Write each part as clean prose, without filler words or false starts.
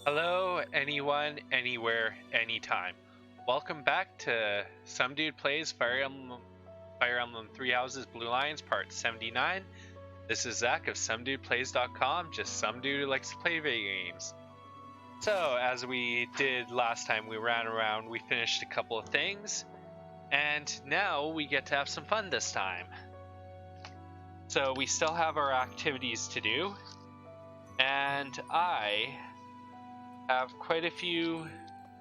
Hello, anyone, anywhere, anytime. Welcome back to Some Dude Plays Fire Emblem Three Houses Blue Lions Part 79. This is Zach of SomeDudePlays.com, just some dude who likes to play video games. So, as we did last time, we ran around, we finished a couple of things, and now we get to have some fun this time. So, we still have our activities to do, and I have quite a few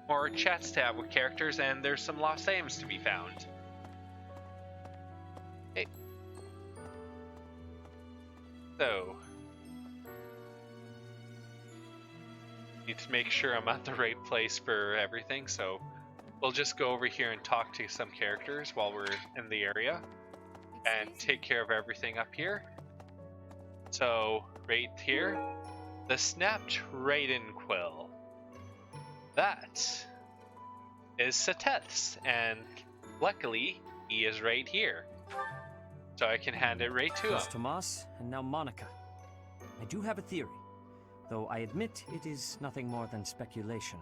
more chats to have with characters, and there's some lost items to be found. Okay. So, need to make sure I'm at the right place for everything, so we'll just go over here and talk to some characters while we're in the area and take care of everything up here. So, right here, the snapped Raiden Quill. That is Sateth's, and luckily he is right here, so I can hand it right to him. First Tomas, and now Monica. I do have a theory, though I admit it is nothing more than speculation.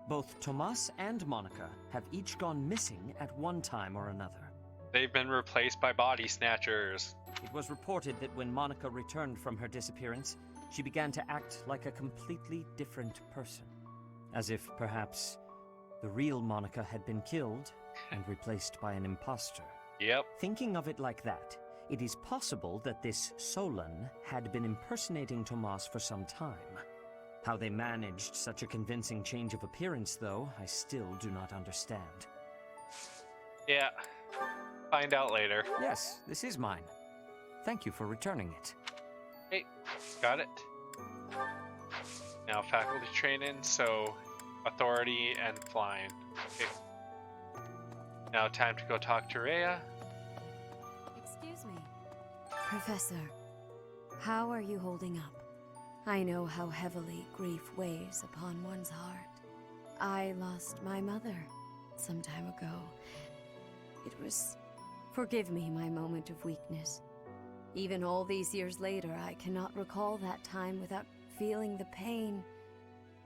Both Tomas and Monica have each gone missing at one time or another. They've been replaced by body snatchers. It was reported that when Monica returned from her disappearance, she began to act like a completely different person. As if, perhaps, the real Monica had been killed and replaced by an imposter. Yep. Thinking of it like that, it is possible that this Fodlan had been impersonating Tomas for some time. How they managed such a convincing change of appearance, though, I still do not understand. Yeah. Find out later. Yes, this is mine. Thank you for returning it. Hey, got it. Now faculty training, so authority and flying. Okay. Now time to go talk to Rhea. Excuse me. Professor, how are you holding up? I know how heavily grief weighs upon one's heart. I lost my mother some time ago. It was... Forgive me my moment of weakness. Even all these years later, I cannot recall that time without feeling the pain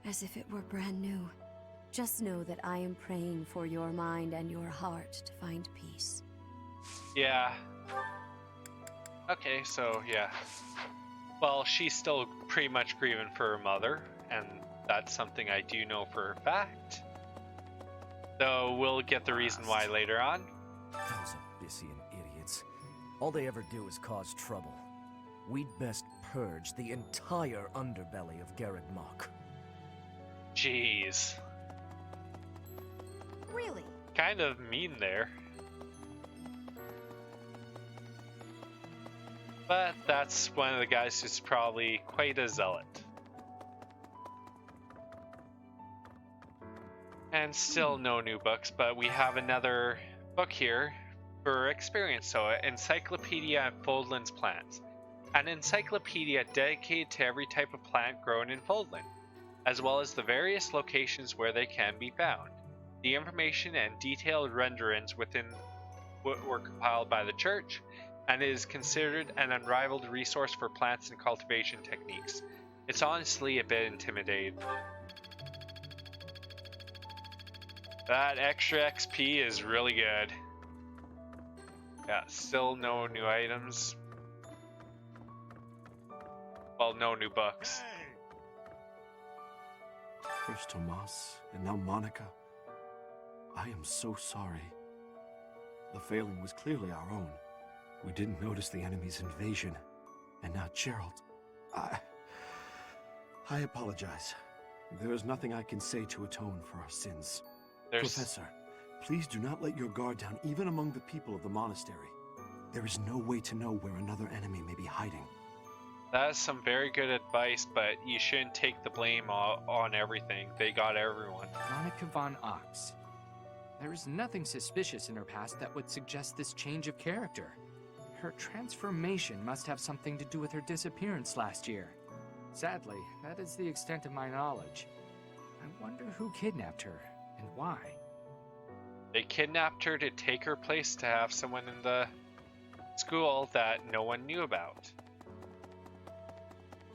as if it were brand new. Just know that I am praying for your mind and your heart to find peace. Yeah. Okay, so yeah. Well, she's still pretty much grieving for her mother, and that's something I do know for a fact. Though we'll get the reason why later on. Those Abyssian idiots. All they ever do is cause trouble. We'd best purge the entire underbelly of Garreg Mach. Jeez. Really? Kind of mean there. But that's one of the guys who's probably quite a zealot. And still no new books, but we have another book here for experience. So, Encyclopedia of Fodlan's Plants. An encyclopedia dedicated to every type of plant grown in Fodlan, as well as the various locations where they can be found. The information and detailed renderings within were compiled by the church, and is considered an unrivaled resource for plants and cultivation techniques. It's honestly a bit intimidating. That extra XP is really good. Yeah, still no new items. Well, no new books. First Tomas, and now Monica. I am so sorry. The failing was clearly our own. We didn't notice the enemy's invasion. And now Jeralt. I apologize. There is nothing I can say to atone for our sins. Professor, please do not let your guard down even among the people of the monastery. There is no way to know where another enemy may be hiding. That is some very good advice, but you shouldn't take the blame on everything. They got everyone. Monica von Ox. There is nothing suspicious in her past that would suggest this change of character. Her transformation must have something to do with her disappearance last year. Sadly, that is the extent of my knowledge. I wonder who kidnapped her, and why. They kidnapped her to take her place to have someone in the school that no one knew about.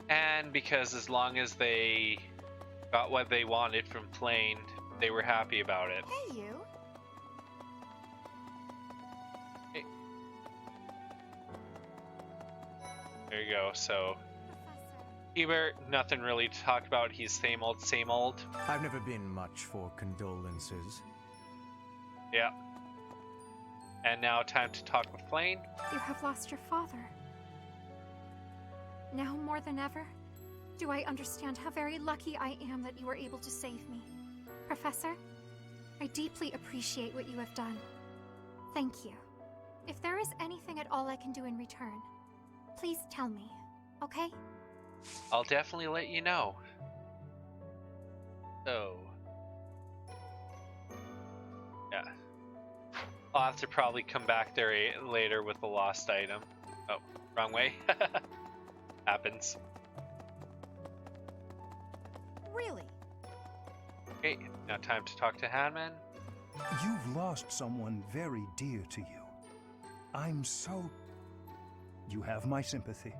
And because as long as they got what they wanted from Plain. They were happy about it. Hey, you. Hey. There you go. So, Ebert, nothing really to talk about. He's same old, same old. I've never been much for condolences. Yeah. And now time to talk with Plain. You have lost your father. Now more than ever, do I understand how very lucky I am that you were able to save me. Professor, I deeply appreciate what you have done. Thank you. If there is anything at all I can do in return, please tell me, okay? I'll definitely let you know. So, yeah. I'll have to probably come back there later with the lost item. Oh, wrong way. Happens. Really? Okay, now time to talk to Hanman. You've lost someone very dear to you. I'm so... You have my sympathy.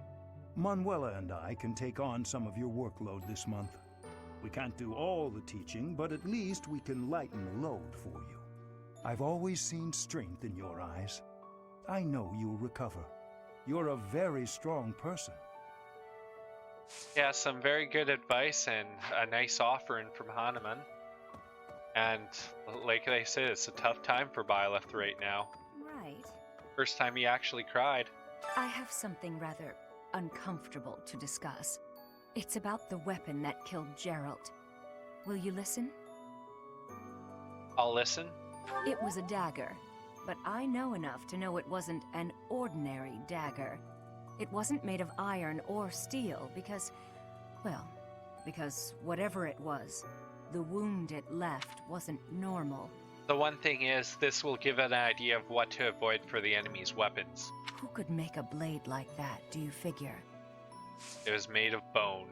Manuela and I can take on some of your workload this month. We can't do all the teaching, but at least we can lighten the load for you. I've always seen strength in your eyes. I know you'll recover. You're a very strong person. Yeah, some very good advice and a nice offering from Hanuman. And like I said, it's a tough time for Byleth right now. Right. First time he actually cried. I have something rather uncomfortable to discuss. It's about the weapon that killed Jeralt. Will you listen? I'll listen. It was a dagger, but I know enough to know it wasn't an ordinary dagger. It wasn't made of iron or steel because, well, because whatever it was, the wound it left wasn't normal. The one thing is, this will give an idea of what to avoid for the enemy's weapons. Who could make a blade like that, do you figure? It was made of bone.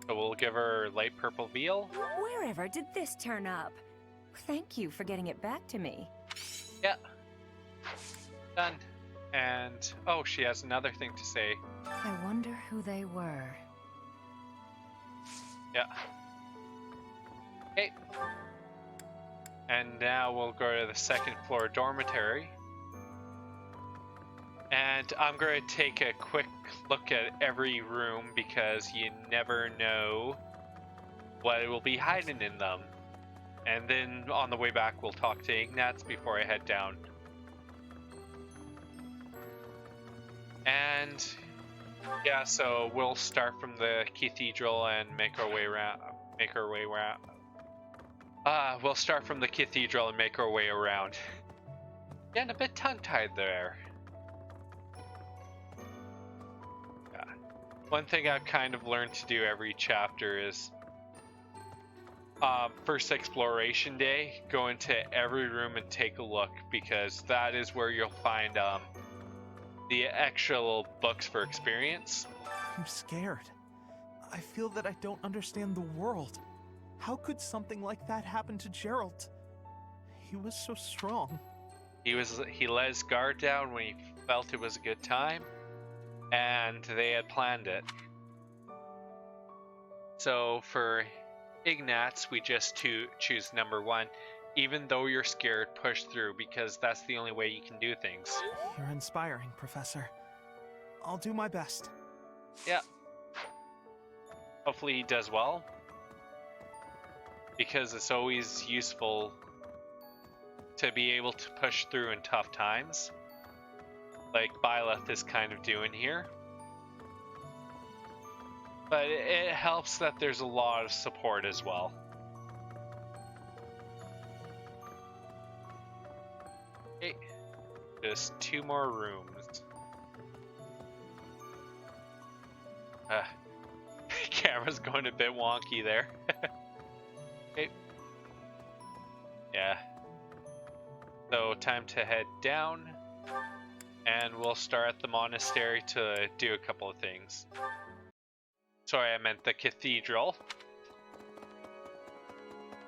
So we'll give her light purple veil. Wherever did this turn up? Thank you for getting it back to me. Yeah. Done. And, oh, she has another thing to say. I wonder who they were. Yeah. Okay. And now we'll go to the second floor dormitory. And I'm going to take a quick look at every room because you never know what will be hiding in them. And then on the way back, we'll talk to Ignatz before I head down. And yeah, so we'll start from the cathedral and make our way around. We'll start from the cathedral and make our way around. Getting a bit tongue-tied there. Yeah. One thing I've kind of learned to do every chapter is first exploration day, go into every room and take a look, because that is where you'll find the actual books for experience. I'm scared. I feel that I don't understand the world. How could something like that happen to Jeralt? He was so strong. He let his guard down when he felt it was a good time, and they had planned it. So for Ignatz, we just choose number 1. Even though you're scared, push through, because that's the only way you can do things. You're inspiring, Professor. I'll do my best. Yeah. Hopefully he does well, because it's always useful to be able to push through in tough times, like Byleth is kind of doing here. But it helps that there's a lot of support as well. Okay, just 2 more rooms. Camera's going a bit wonky there. Okay. Yeah. So time to head down, and we'll start at the monastery to do a couple of things. Sorry, I meant the cathedral.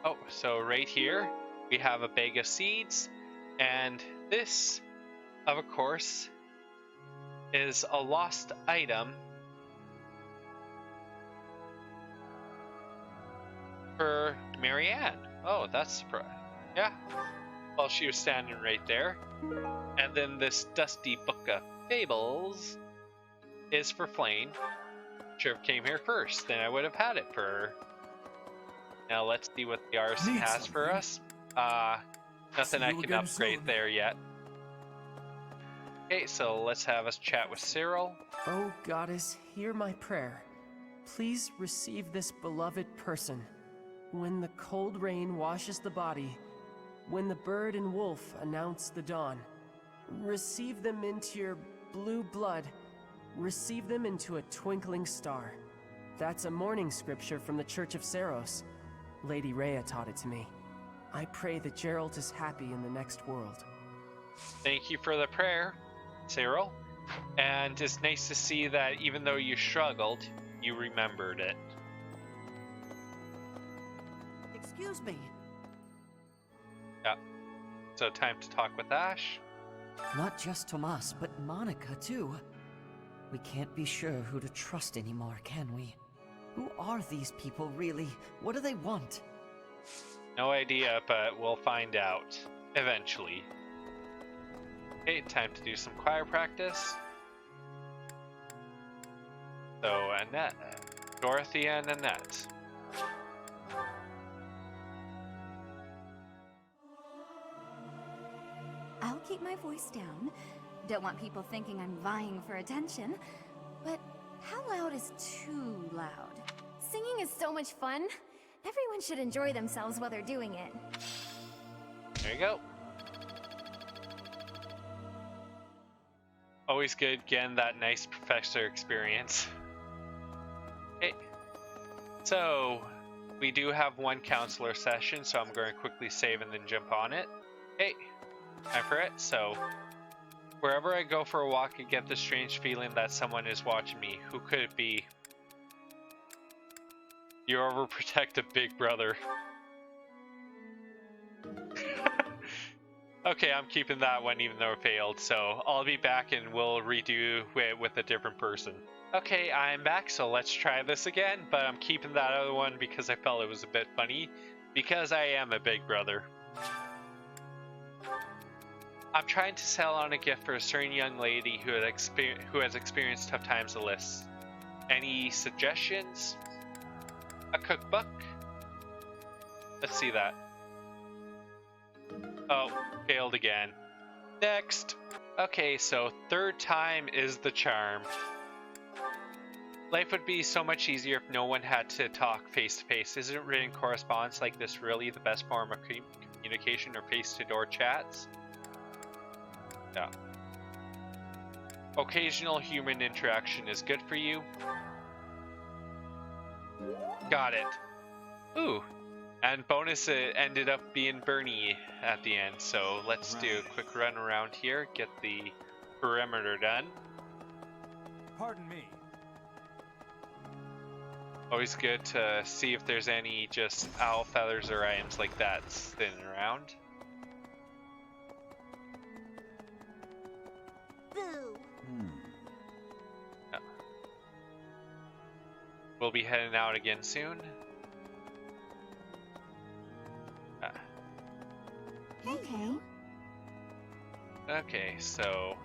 Oh, so right here we have a bag of seeds, and this, of course, is a lost item For Marianne. Oh, that's surprise. Yeah. Well, she was standing right there. And then this dusty book of fables is for Flame. Should have came here first, then I would have had it for her. Now let's see what the arson has for us. Nothing I can upgrade there yet. Okay, so let's have us chat with Cyril. Oh, Goddess, hear my prayer. Please receive this beloved person. When the cold rain washes the body, when the bird and wolf announce the dawn, receive them into your blue blood. Receive them into a twinkling star. That's a morning scripture from the Church of Seros. Lady Rhea taught it to me. I pray that Jeralt is happy in the next world. Thank you for the prayer, Cyril. And it's nice to see that even though you struggled, you remembered it. Excuse me. Yeah. So time to talk with Ash. Not just Tomas, but Monica too. We can't be sure who to trust anymore, can we? Who are these people really? What do they want? No idea, but we'll find out eventually. Okay, time to do some choir practice. So, Annette. Dorothea and Annette. I'll keep my voice down. Don't want people thinking I'm vying for attention. But how loud is too loud? Singing is so much fun. Everyone should enjoy themselves while they're doing it. There you go. Always good getting that nice professor experience. Okay. So, we do have one counselor session, so I'm going to quickly save and then jump on it. Okay. Time for it. So, wherever I go for a walk, I get the strange feeling that someone is watching me. Who could it be? Your overprotective big brother. Okay, I'm keeping that one even though it failed, so I'll be back and we'll redo it with a different person. Okay, I'm back, so let's try this again, but I'm keeping that other one because I felt it was a bit funny, because I am a big brother. I'm trying to sell on a gift for a certain young lady who has experienced tough times to list. Any suggestions? A cookbook? Let's see that. Oh, failed again. Next! Okay, so third time is the charm. Life would be so much easier if no one had to talk face to face. Isn't written correspondence like this really the best form of communication, or face-to-door chats? Yeah. Occasional human interaction is good for you. Got it. Ooh. And bonus, it ended up being Bernie at the end. So let's do a quick run around here, get the perimeter done. Pardon me. Always good to see if there's any just owl feathers or items like that sitting around. Boo! Yeah. We'll be heading out again soon. Okay. Okay, so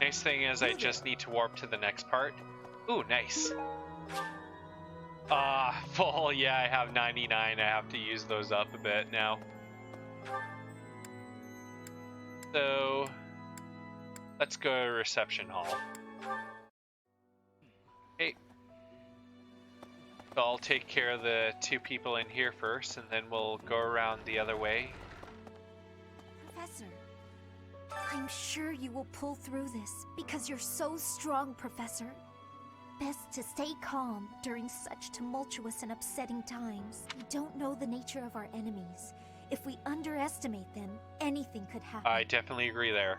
nice thing is I just need to warp to the next part. Ooh, nice. Full, yeah, I have 99. I have to use those up a bit now. So let's go to reception hall. Okay. So I'll take care of the two people in here first, and then we'll go around the other way. Professor, I'm sure you will pull through this because you're so strong, Professor. Best to stay calm during such tumultuous and upsetting times. We don't know the nature of our enemies. If we underestimate them, anything could happen. I definitely agree there.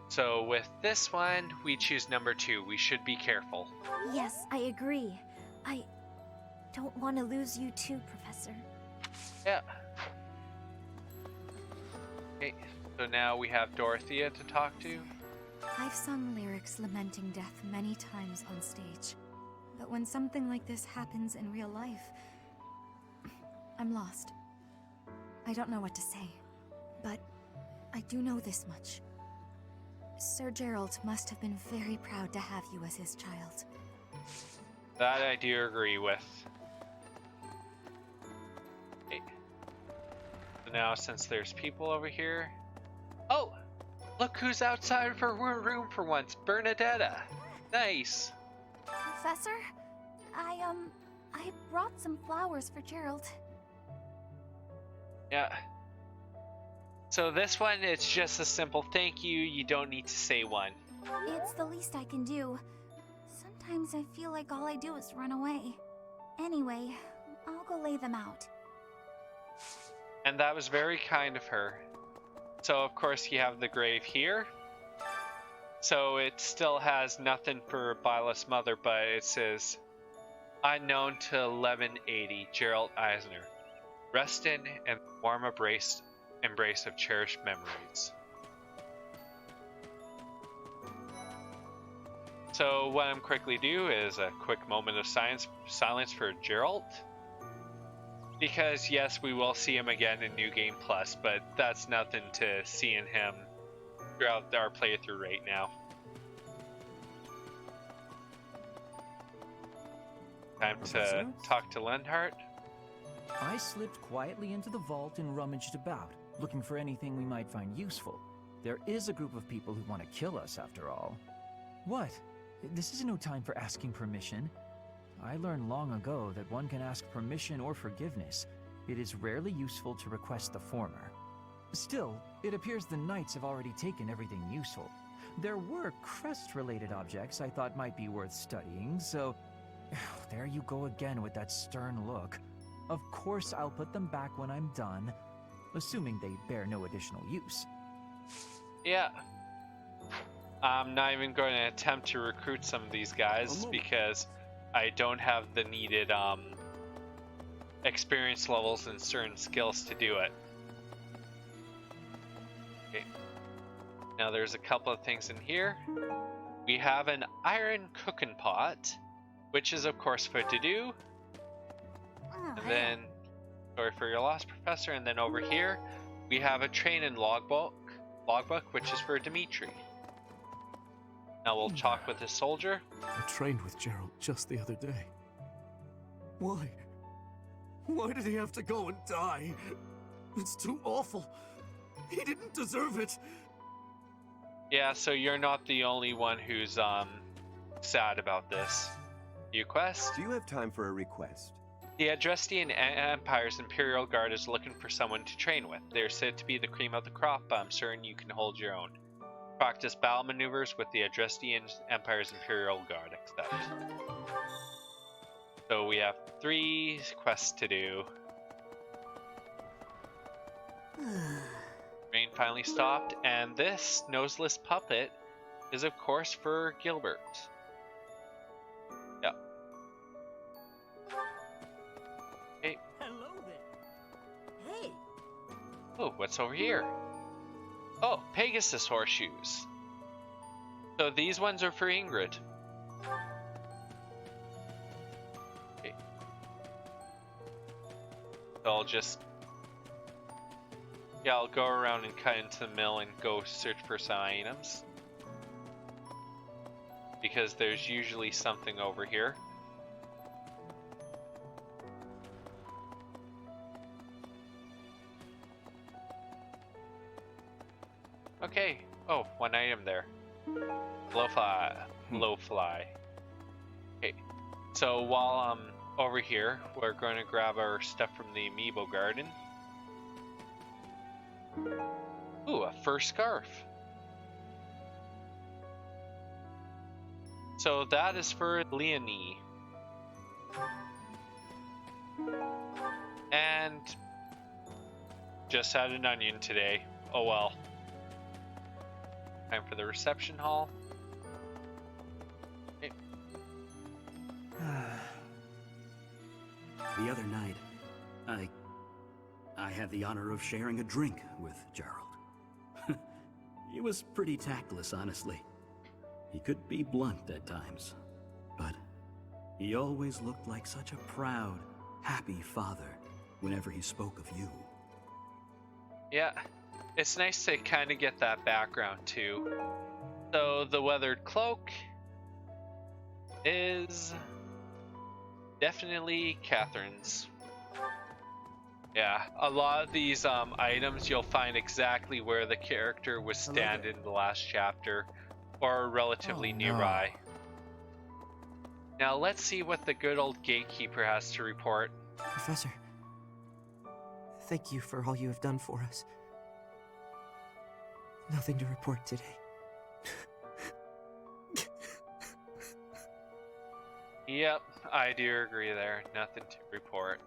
So with this one, we choose number 2. We should be careful. Yes, I agree. I don't want to lose you too, Professor. Yeah. Okay, so now we have Dorothea to talk to. I've sung lyrics lamenting death many times on stage. But when something like this happens in real life, I'm lost. I don't know what to say, but I do know this much. Sir Jeralt must have been very proud to have you as his child. That I do agree with. Okay. So now, since there's people over here... Oh! Look who's outside of her room for once, Bernadetta. Nice. Professor, I brought some flowers for Jeralt. Yeah. So this one, it's just a simple thank you. You don't need to say one. It's the least I can do. Sometimes I feel like all I do is run away. Anyway, I'll go lay them out. And that was very kind of her. So of course you have the grave here. So it still has nothing for Byla's mother, but it says, unknown to 1180, Jeralt Eisner. Rest in and warm embrace of cherished memories. So what I'm quickly do is a quick moment of silence for Jeralt. Because yes, we will see him again in New Game Plus, but that's nothing to seeing him throughout our playthrough right now. Time to talk to Lenhart. I slipped quietly into the vault and rummaged about, looking for anything we might find useful. There is a group of people who want to kill us, after all. What? This is no time for asking permission. I learned long ago that one can ask permission or forgiveness. It is rarely useful to request the former. Still, it appears the knights have already taken everything useful. There were crest-related objects I thought might be worth studying, so... There you go again with that stern look. Of course I'll put them back when I'm done, assuming they bear no additional use. Yeah. I'm not even going to attempt to recruit some of these guys because I don't have the needed experience levels and certain skills to do it. Okay. Now there's a couple of things in here. We have an iron cooking pot, which is of course for to do. And then, sorry for your loss, Professor. And then over here, we have a training logbook, which is for Dimitri. Now we'll talk with the soldier. I trained with Jeralt just the other day. Why? Why did he have to go and die? It's too awful. He didn't deserve it. Yeah, so you're not the only one who's sad about this. Your quest? Do you have time for a request? The Adrestian Empire's Imperial Guard is looking for someone to train with. They're said to be the cream of the crop, but I'm certain you can hold your own. Practice battle maneuvers with the Adrestian Empire's Imperial Guard, accept. So we have 3 quests to do. Rain finally stopped, and this noseless puppet is of course for Gilbert. Yep. Okay. Hello there. Hey. Oh, what's over here? Oh, Pegasus horseshoes. So these ones are for Ingrid. Okay. So I'll just... Yeah, I'll go around and cut into the mill and go search for some items. Because there's usually something over here. Okay. Oh, one item there. Blowfly. Okay. So while I'm over here, we're going to grab our stuff from the Amiibo Garden. Ooh, a fur scarf. So that is for Leonie. And just had an onion today. Oh well. Time for the reception hall. Okay. The other night, I had the honor of sharing a drink with Jeralt. He was pretty tactless, honestly. He could be blunt at times, but He always looked like such a proud, happy father whenever he spoke of you. Yeah, it's nice to kind of get that background too. So the weathered cloak is definitely Catherine's. Yeah, a lot of these items you'll find exactly where the character was standing in the last chapter, or relatively nearby. Now let's see what the good old gatekeeper has to report. Professor, thank you for all you have done for us. Nothing to report today. Yep, I do agree there. Nothing to report.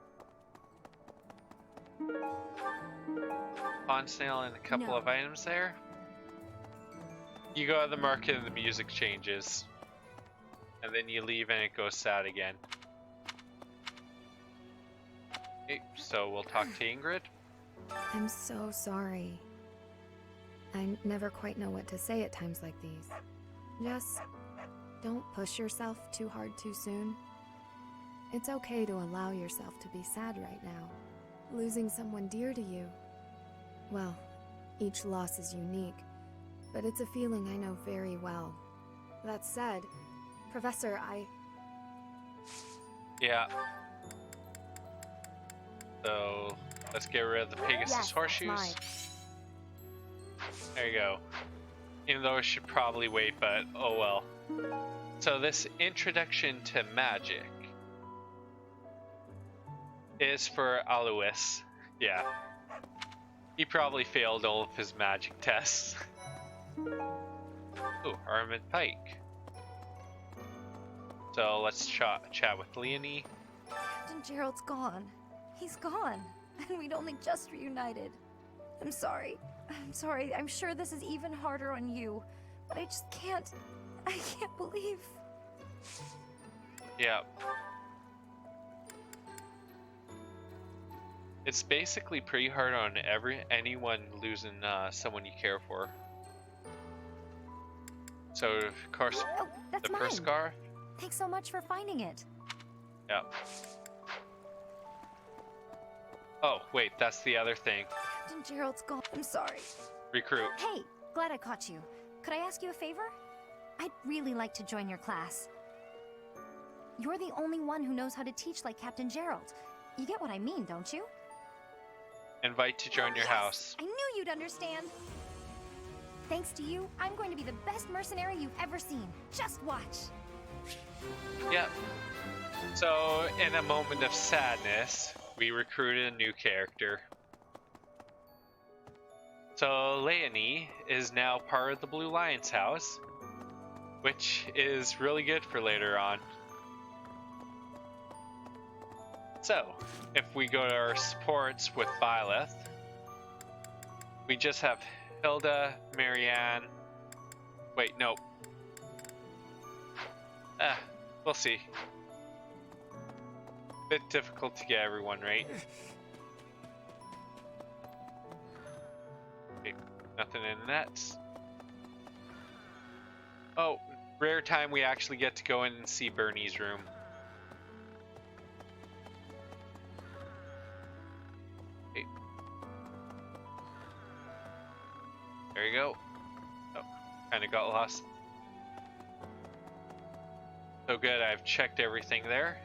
Pond snail and a couple of items there. You go to the market and the music changes. And then you leave and it goes sad again. Okay, so we'll talk to Ingrid. I'm so sorry. I never quite know what to say at times like these. Just don't push yourself too hard too soon. It's okay to allow yourself to be sad right now. Losing someone dear to you. Well, each loss is unique, but it's a feeling I know very well. That said, Professor, Yeah. So, let's get rid of the Pegasus horseshoes. There you go. Even though it should probably wait, but oh well. So this introduction to magic is for Alois. Yeah. He probably failed all of his magic tests. Ooh, Armament Pike. So let's chat with Leonie. Captain Jeralt's gone. He's gone. And we'd only just reunited. I'm sorry. I'm sorry. I'm sure this is even harder on you. But I just can't. I can't believe. Yeah. It's basically pretty hard on anyone losing someone you care for. So, of course, that's the first scar. Thanks so much for finding it. Yeah. Oh, wait, that's the other thing. Captain Jeralt's gone. I'm sorry. Recruit. Hey, glad I caught you. Could I ask you a favor? I'd really like to join your class. You're the only one who knows how to teach like Captain Jeralt. You get what I mean, don't you? Invite to join your house. I knew you'd understand. Thanks to you, I'm going to be the best mercenary you've ever seen. Just watch. Yep. So, in a moment of sadness, we recruited a new character. So, Leonie is now part of the Blue Lion's house, which is really good for later on. So, if we go to our supports with Byleth, we just have Hilda, Marianne. Wait, nope. We'll see. Bit difficult to get everyone right. Okay, nothing in the nets. Oh, rare time we actually get to go in and see Bernie's room. Okay. There you go. Oh, kind of got lost. So good, I've checked everything there.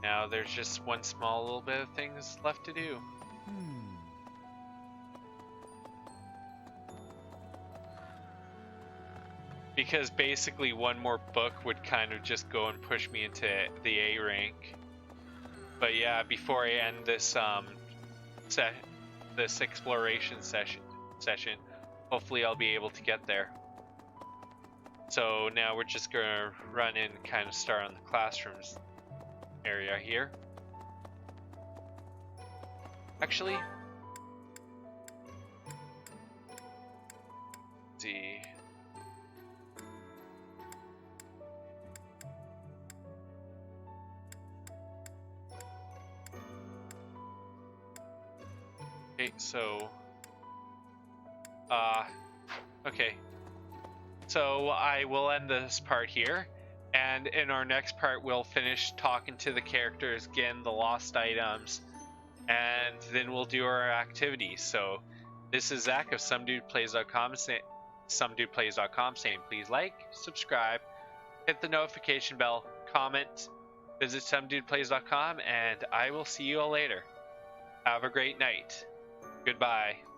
Now there's just one small little bit of things left to do. Because basically one more book would kind of just go and push me into the A rank. But yeah, before I end this this exploration session, hopefully I'll be able to get there. So now we're just gonna run in and kind of start on the classrooms area here. Actually, let's see. Okay, so okay. So I will end this part here. And in our next part, we'll finish talking to the characters, getting the lost items, and then we'll do our activities. So this is Zach of SomeDudePlays.com saying please like, subscribe, hit the notification bell, comment, visit SomeDudePlays.com, and I will see you all later. Have a great night. Goodbye.